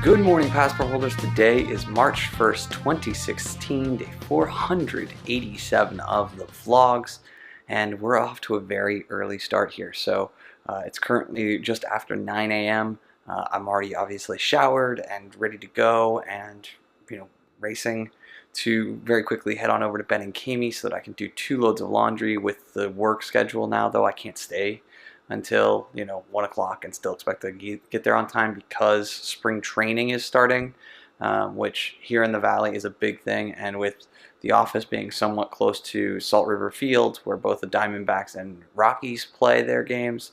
Good morning, passport holders. Today is March 1st, 2016, day 487 of the vlogs, and we're off to a very early start here. So it's currently just after 9 a.m. I'm already obviously showered and ready to go, and racing to very quickly head on over to Ben and Kami so that I can do 2 loads of laundry. With the work schedule now, though, I can't stay until 1 o'clock and still expect to get there on time because spring training is starting, which here in the valley is a big thing. And with the office being somewhat close to Salt River Field, where both the Diamondbacks and Rockies play their games,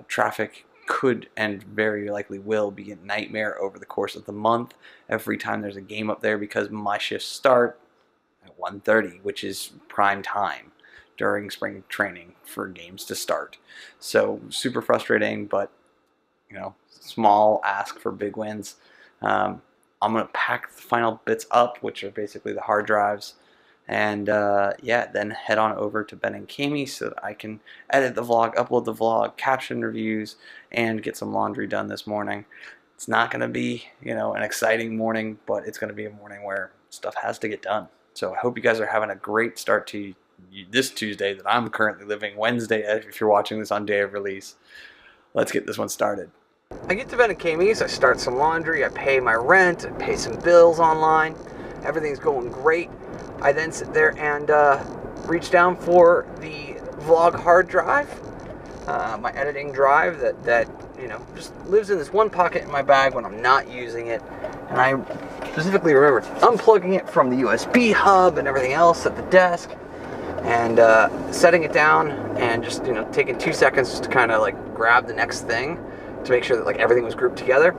traffic could and very likely will be a nightmare over the course of the month every time there's a game up there, because my shifts start at 1:30, which is prime time during spring training for games to start. So super frustrating, but small ask for big wins. I'm gonna pack the final bits up, which are basically the hard drives, and then head on over to Ben and Kami so that I can edit the vlog, upload the vlog, caption reviews, and get some laundry done this morning. It's not gonna be an exciting morning, but it's gonna be a morning where stuff has to get done. So I hope you guys are having a great start to this Tuesday that I'm currently living, Wednesday if you're watching this on day of release. Let's get this one started. I get to Ben and Kami's, I start some laundry, I pay my rent, I pay some bills online. Everything's going great. I then sit there and reach down for the vlog hard drive, my editing drive that just lives in this one pocket in my bag when I'm not using it. And I specifically remember unplugging it from the USB hub and everything else at the desk, and setting it down and just taking 2 seconds just to kind of grab the next thing to make sure that everything was grouped together.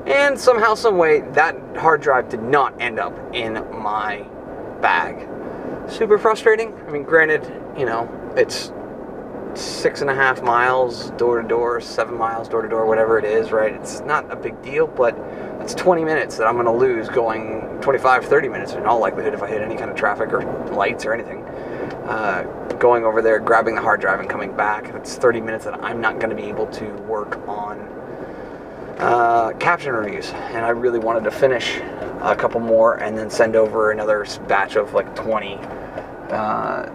And somehow, some way, that hard drive did not end up in my bag. Super frustrating. I mean, granted, it's 6.5 miles door to door, 7 miles door to door, whatever it is, right? It's not a big deal, but it's 20 minutes that I'm going to lose going 25, 30 minutes in all likelihood if I hit any kind of traffic or lights or anything. Going over there, grabbing the hard drive and coming back. That's 30 minutes that I'm not going to be able to work on caption reviews. And I really wanted to finish a couple more and then send over another batch of 20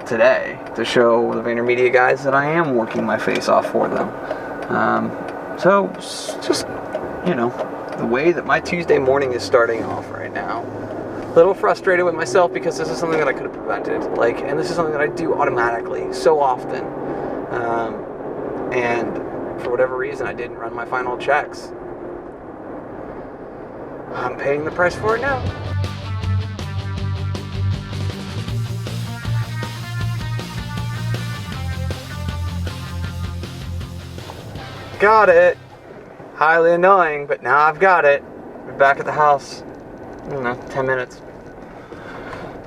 today to show the VaynerMedia guys that I am working my face off for them. So just the way that my Tuesday morning is starting off right now. A little frustrated with myself because this is something that I could have prevented, and this is something that I do automatically so often, and for whatever reason I didn't run my final checks. I'm paying the price for it now. Got it. Highly annoying, but now I've got it. Be back at the house. I don't know, 10 minutes.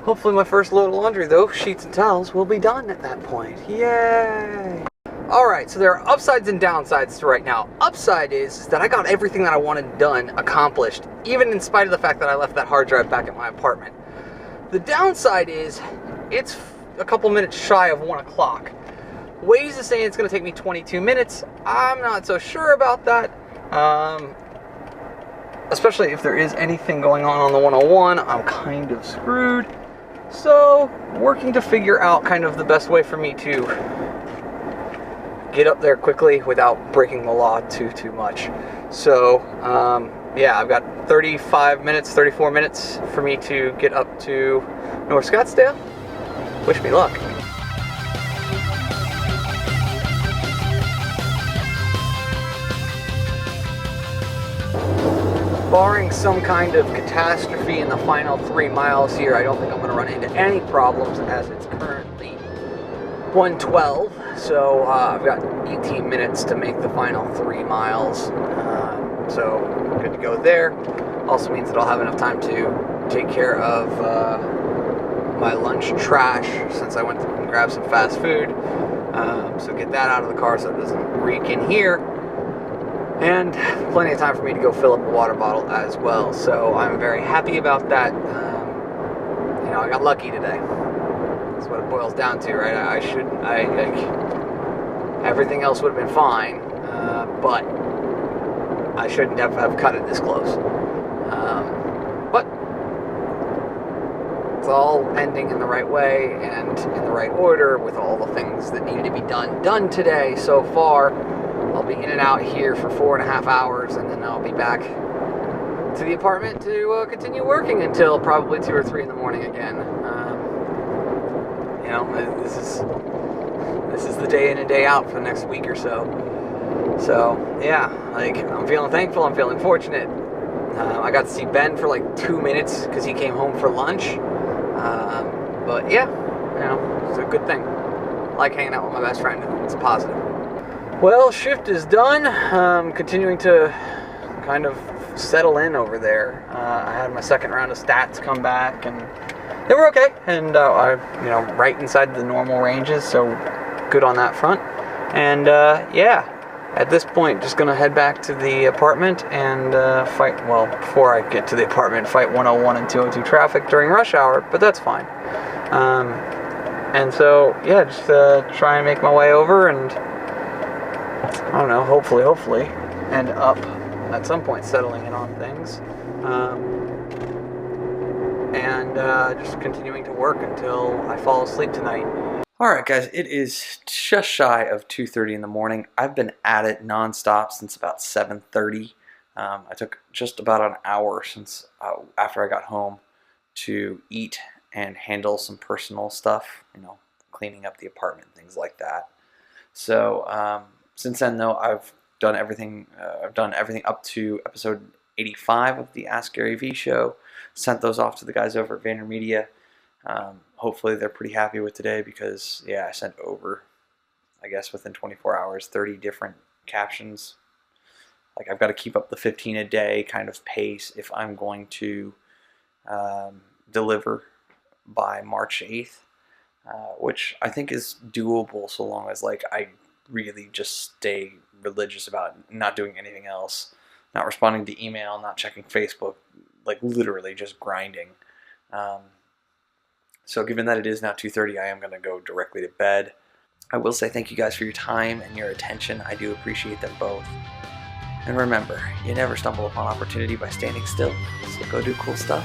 Hopefully my first load of laundry, though, sheets and towels, will be done at that point. Yay! Alright, so there are upsides and downsides to right now. Upside is that I got everything that I wanted done accomplished, even in spite of the fact that I left that hard drive back at my apartment. The downside is it's a couple minutes shy of 1 o'clock. Waze is saying it's going to take me 22 minutes. I'm not so sure about that. Especially if there is anything going on the 101, I'm kind of screwed. So, working to figure out kind of the best way for me to get up there quickly without breaking the law too much. So, I've got 34 minutes for me to get up to North Scottsdale. Wish me luck. Barring some kind of catastrophe in the final 3 miles here, I don't think I'm going to run into any problems, as it's currently 1:12. So I've got 18 minutes to make the final 3 miles. So good to go there. Also means that I'll have enough time to take care of my lunch trash, since I went to grab some fast food. So get that out of the car so it doesn't reek in here. And plenty of time for me to go fill up a water bottle as well. So I'm very happy about that. I got lucky today. That's what it boils down to, right? Everything else would have been fine, but I shouldn't have cut it this close. But it's all ending in the right way and in the right order with all the things that needed to be done today so far. I'll be in and out here for 4.5 hours, and then I'll be back to the apartment to continue working until probably 2 or 3 in the morning again. You know, this is the day in and day out for the next week or so. So yeah, like, I'm feeling thankful. I'm feeling fortunate. I got to see Ben for like 2 minutes because he came home for lunch. But yeah, you know, it's a good thing. I like hanging out with my best friend. It's positive. Well, shift is done. Continuing to kind of settle in over there. I had my second round of stats come back, and they were okay. And I, you know, right inside the normal ranges, so good on that front. And yeah, at this point, just gonna head back to the apartment and fight. Well, before I get to the apartment, fight 101 and 202 traffic during rush hour, but that's fine. And so yeah, just try and make my way over, and I don't know, hopefully end up at some point settling in on things, and just continuing to work until I fall asleep tonight. Alright guys, it is just shy of 2:30 in the morning. I've been at it nonstop since about 7:30. I took just about an hour since after I got home to eat and handle some personal stuff, you know, cleaning up the apartment, things like that. So since then, though, I've done everything. I've done everything up to episode 85 of the Ask Gary V show. Sent those off to the guys over at VaynerMedia. Hopefully they're pretty happy with today because, yeah, I sent over, I guess within 24 hours, 30 different captions. Like, I've got to keep up the 15 a day kind of pace if I'm going to deliver by March 8th, which I think is doable so long as, like, I really just stay religious about not doing anything else, not responding to email, not checking Facebook, like literally just grinding. So given that it is now 2:30, I am going to go directly to bed. I will say thank you guys for your time and your attention. I do appreciate them both. And remember, you never stumble upon opportunity by standing still, so go do cool stuff.